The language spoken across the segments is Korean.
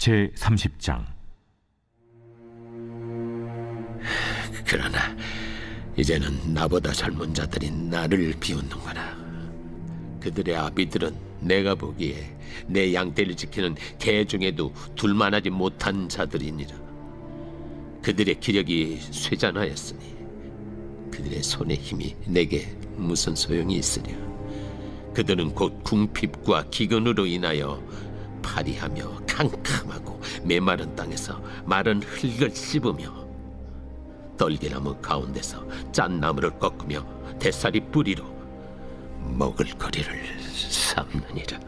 제30장. 그러나 이제는 나보다 젊은 자들이 나를 비웃는구나. 그들의 아비들은 내가 보기에 내 양떼를 지키는 개 중에도 둘만하지 못한 자들이니라. 그들의 기력이 쇠잔하였으니 그들의 손의 힘이 내게 무슨 소용이 있으랴. 그들은 곧 궁핍과 기근으로 인하여 파리하며 캄캄하고 메마른 땅에서 마른 흙을 씹으며 떨기나무 가운데서 짠 나무를 꺾으며 대사리 뿌리로 먹을거리를 삼느니라.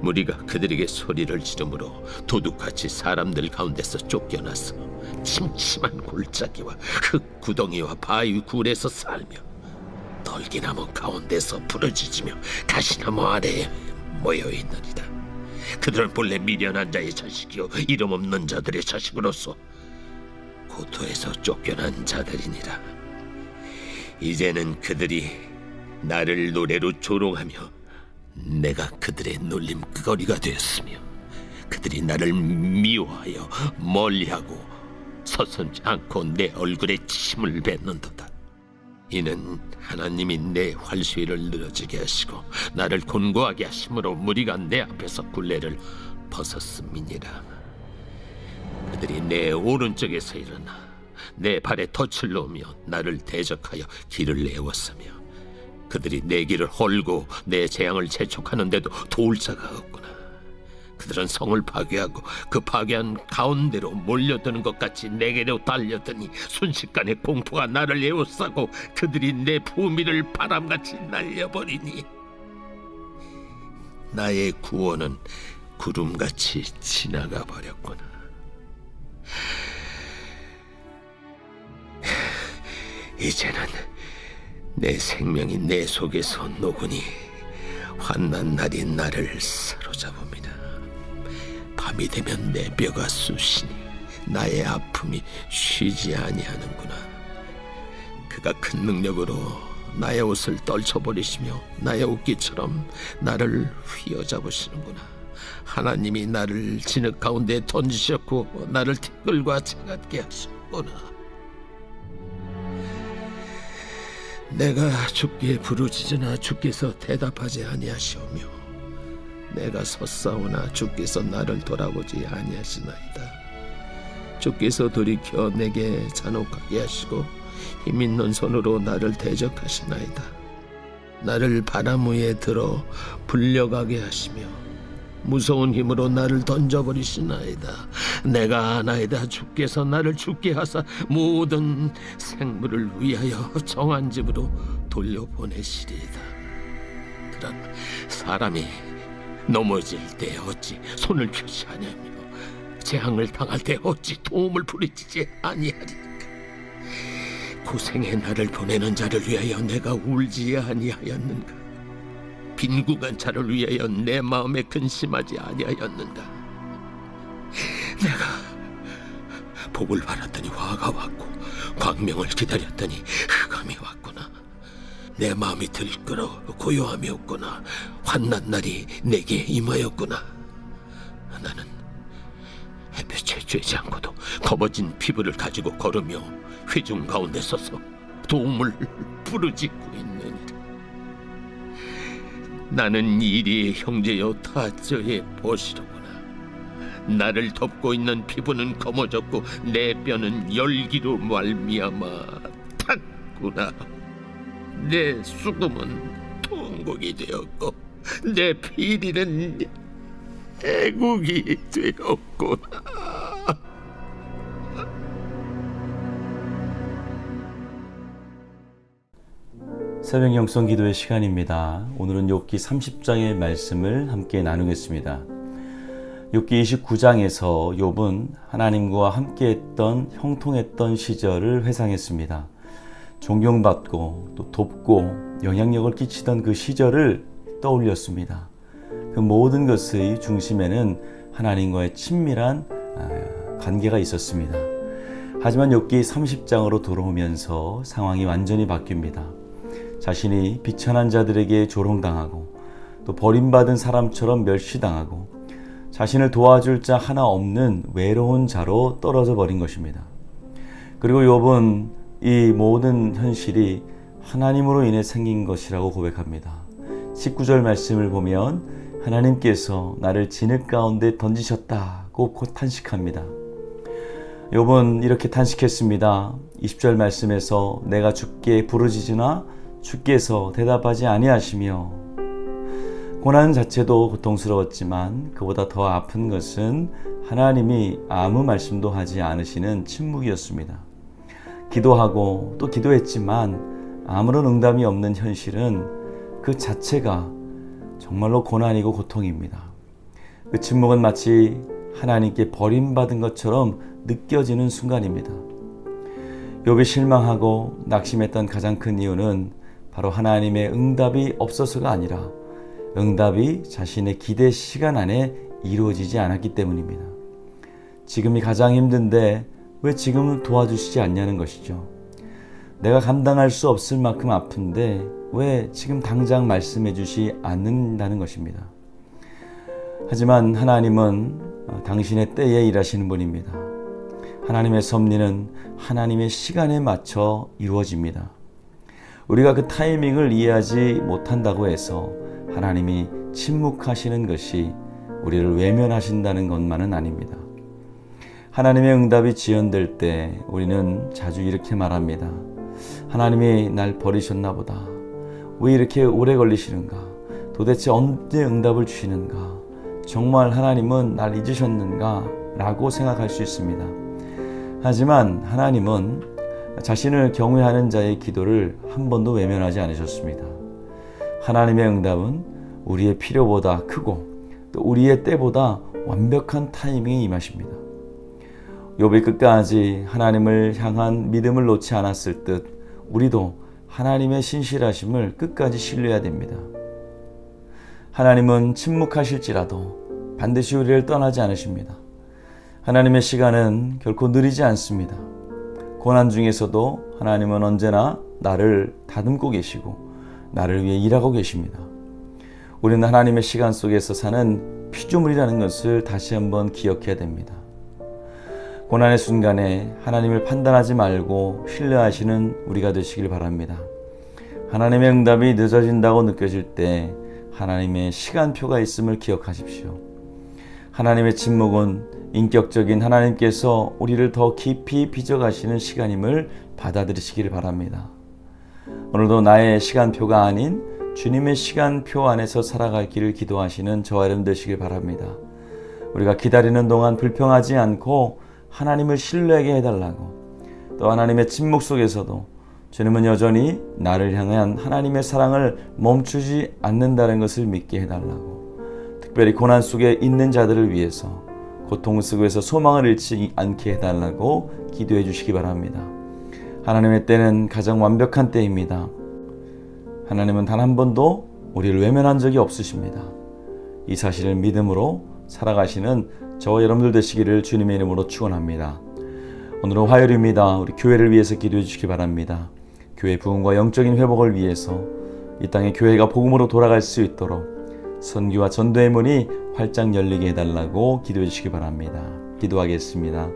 무리가 그들에게 소리를 지르므로 도둑같이 사람들 가운데서 쫓겨나서 침침한 골짜기와 흙 구덩이와 바위 굴에서 살며 떨기나무 가운데서 부르짖으며 가시나무 아래에 모여있느니라. 그들은 본래 미련한 자의 자식이요 이름 없는 자들의 자식으로서 고토에서 쫓겨난 자들이니라. 이제는 그들이 나를 노래로 조롱하며 내가 그들의 놀림거리가 되었으며 그들이 나를 미워하여 멀리하고 서슴지 않고 내 얼굴에 침을 뱉는도다. 이는 하나님이 내 활수위를 늘어지게 하시고 나를 곤고하게 하심으로 무리가 내 앞에서 굴레를 벗었음이니라. 그들이 내 오른쪽에서 일어나 내 발에 덫을 놓으며 나를 대적하여 길을 내었으며 그들이 내 길을 헐고 내 재앙을 재촉하는데도 도울 자가 없구나. 그들은 성을 파괴하고 그 파괴한 가운데로 몰려드는 것 같이 내게로 달려드니 순식간에 공포가 나를 에워싸고 그들이 내 부미를 바람같이 날려버리니 나의 구원은 구름같이 지나가 버렸구나. 이제는 내 생명이 내 속에서 녹으니 환난 날이 나를 사로잡음이라. 밤이 되면 내 뼈가 쑤시니 나의 아픔이 쉬지 아니하는구나. 그가 큰 능력으로 나의 옷을 떨쳐버리시며 나의 옷깃처럼 나를 휘어잡으시는구나. 하나님이 나를 진흙 가운데 던지셨고 나를 티끌과 채같게 하셨구나. 내가 주께 부르짖으나 주께서 대답하지 아니하시오며 내가 섰사오나 주께서 나를 돌아보지 아니하시나이다. 주께서 돌이켜 내게 잔혹하게 하시고 힘있는 손으로 나를 대적하시나이다. 나를 바람 위에 들어 불려가게 하시며 무서운 힘으로 나를 던져버리시나이다. 내가 아나이다. 주께서 나를 죽게 하사 모든 생물을 위하여 정한 집으로 돌려보내시리이다. 그러나 사람이 넘어질 때 어찌 손을 펴지 아니하며 재앙을 당할 때 어찌 도움을 부르짖지 아니하리까. 고생의 나를 보내는 자를 위하여 내가 울지 아니하였는가. 빈궁한 자를 위하여 내 마음에 근심하지 아니하였는가. 내가 복을 바랐더니 화가 왔고 광명을 기다렸더니 흑암이 왔구나. 내 마음이 들끓어 고요함이 없구나. 환난 날이 내게 임하였구나. 나는 햇볕에 쬐지 않고도 검어진 피부를 가지고 걸으며 회중 가운데 서서 도움을 부르짖고 있느니라. 나는 이리의 형제여 타저의 벗이로구나. 나를 덮고 있는 피부는 검어졌고 내 뼈는 열기로 말미암아 탔구나. 내 수금은 통곡이 되었고 내 피리는 애국이 되었구나. 새벽 영성 기도의 시간입니다. 오늘은 욥기 30장의 말씀을 함께 나누겠습니다. 욥기 29장에서 욥은 하나님과 함께했던 형통했던 시절을 회상했습니다. 존경받고 또 돕고 영향력을 끼치던 그 시절을 떠올렸습니다. 그 모든 것의 중심에는 하나님과의 친밀한 관계가 있었습니다. 하지만 욥기 30장으로 돌아오면서 상황이 완전히 바뀝니다. 자신이 비천한 자들에게 조롱당하고 또 버림받은 사람처럼 멸시당하고 자신을 도와줄 자 하나 없는 외로운 자로 떨어져 버린 것입니다. 그리고 욥은 이 모든 현실이 하나님으로 인해 생긴 것이라고 고백합니다. 19절 말씀을 보면 하나님께서 나를 진흙 가운데 던지셨다고 곧 탄식합니다. 욥은 이렇게 탄식했습니다. 20절 말씀에서 내가 주께 부르짖으나 주께서 대답하지 아니하시며, 고난 자체도 고통스러웠지만 그보다 더 아픈 것은 하나님이 아무 말씀도 하지 않으시는 침묵이었습니다. 기도하고 또 기도했지만 아무런 응답이 없는 현실은 그 자체가 정말로 고난이고 고통입니다. 그 침묵은 마치 하나님께 버림받은 것처럼 느껴지는 순간입니다. 욥이 실망하고 낙심했던 가장 큰 이유는 바로 하나님의 응답이 없어서가 아니라 응답이 자신의 기대 시간 안에 이루어지지 않았기 때문입니다. 지금이 가장 힘든데 왜 지금은 도와주시지 않냐는 것이죠. 내가 감당할 수 없을 만큼 아픈데 왜 지금 당장 말씀해 주시 않는다는 것입니다. 하지만 하나님은 당신의 때에 일하시는 분입니다. 하나님의 섭리는 하나님의 시간에 맞춰 이루어집니다. 우리가 그 타이밍을 이해하지 못한다고 해서 하나님이 침묵하시는 것이 우리를 외면하신다는 것만은 아닙니다. 하나님의 응답이 지연될 때 우리는 자주 이렇게 말합니다. 하나님이 날 버리셨나 보다. 왜 이렇게 오래 걸리시는가? 도대체 언제 응답을 주시는가? 정말 하나님은 날 잊으셨는가? 라고 생각할 수 있습니다. 하지만 하나님은 자신을 경외하는 자의 기도를 한 번도 외면하지 않으셨습니다. 하나님의 응답은 우리의 필요보다 크고 또 우리의 때보다 완벽한 타이밍에 임하십니다. 욥이 끝까지 하나님을 향한 믿음을 놓지 않았을 듯 우리도 하나님의 신실하심을 끝까지 신뢰해야 됩니다. 하나님은 침묵하실지라도 반드시 우리를 떠나지 않으십니다. 하나님의 시간은 결코 느리지 않습니다. 고난 중에서도 하나님은 언제나 나를 다듬고 계시고 나를 위해 일하고 계십니다. 우리는 하나님의 시간 속에서 사는 피조물이라는 것을 다시 한번 기억해야 됩니다. 고난의 순간에 하나님을 판단하지 말고 신뢰하시는 우리가 되시길 바랍니다. 하나님의 응답이 늦어진다고 느껴질 때 하나님의 시간표가 있음을 기억하십시오. 하나님의 침묵은 인격적인 하나님께서 우리를 더 깊이 빚어가시는 시간임을 받아들이시길 바랍니다. 오늘도 나의 시간표가 아닌 주님의 시간표 안에서 살아갈 길을 기도하시는 저와 여러분 되시길 바랍니다. 우리가 기다리는 동안 불평하지 않고 하나님을 신뢰하게 해달라고, 또 하나님의 침묵 속에서도 주님은 여전히 나를 향한 하나님의 사랑을 멈추지 않는다는 것을 믿게 해달라고, 특별히 고난 속에 있는 자들을 위해서 고통 속에서 소망을 잃지 않게 해달라고 기도해 주시기 바랍니다. 하나님의 때는 가장 완벽한 때입니다. 하나님은 단 한 번도 우리를 외면한 적이 없으십니다. 이 사실을 믿음으로 살아가시는 저와 여러분들 되시기를 주님의 이름으로 축원합니다. 오늘은 화요일입니다. 우리 교회를 위해서 기도해 주시기 바랍니다. 교회 부흥과 영적인 회복을 위해서 이 땅에 교회가 복음으로 돌아갈 수 있도록 선교와 전도의 문이 활짝 열리게 해달라고 기도해 주시기 바랍니다. 기도하겠습니다.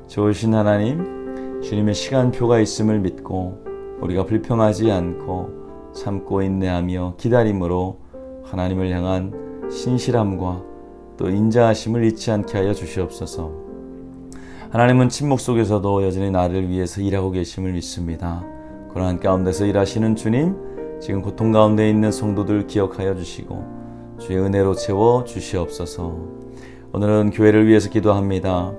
좋으신 하나님, 주님의 시간표가 있음을 믿고 우리가 불평하지 않고 참고 인내하며 기다림으로 하나님을 향한 신실함과 또 인자하심을 잊지 않게 하여 주시옵소서. 하나님은 침묵 속에서도 여전히 나를 위해서 일하고 계심을 믿습니다. 고난 가운데서 일하시는 주님, 지금 고통 가운데 있는 성도들 기억하여 주시고 주의 은혜로 채워 주시옵소서. 오늘은 교회를 위해서 기도합니다.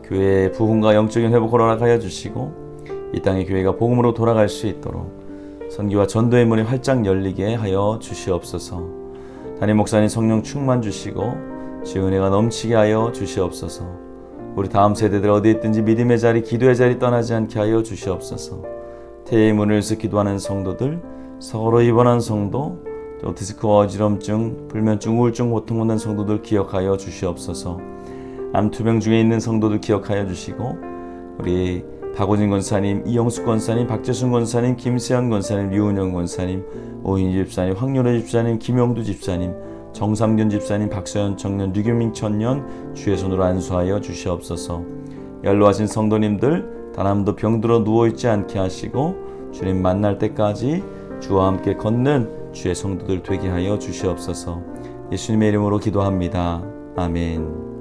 교회의 부흥과 영적인 회복을 허락하여 주시고 이 땅의 교회가 복음으로 돌아갈 수 있도록 선교와 전도의 문이 활짝 열리게 하여 주시옵소서. 담임 목사님 성령 충만 주시고 주의 은혜가 넘치게 하여 주시옵소서. 우리 다음 세대들 어디 있든지 믿음의 자리, 기도의 자리 떠나지 않게 하여 주시옵소서. 태의 문을 열어서 기도하는 성도들, 서로 입원한 성도, 또 디스크와 어지럼증, 불면증, 우울증 고통받는 성도들 기억하여 주시옵소서. 암투병 중에 있는 성도들 기억하여 주시고 우리 박오진 권사님, 이영숙 권사님, 박재순 권사님, 김세현 권사님, 유은영 권사님, 오인지 집사님, 황윤호 집사님, 김영두 집사님, 정삼균 집사님, 박서연 청년, 류규민 청년 주의 손으로 안수하여 주시옵소서. 연로하신 성도님들 단 한 번도 병들어 누워있지 않게 하시고 주님 만날 때까지 주와 함께 걷는 주의 성도들 되게 하여 주시옵소서. 예수님의 이름으로 기도합니다. 아멘.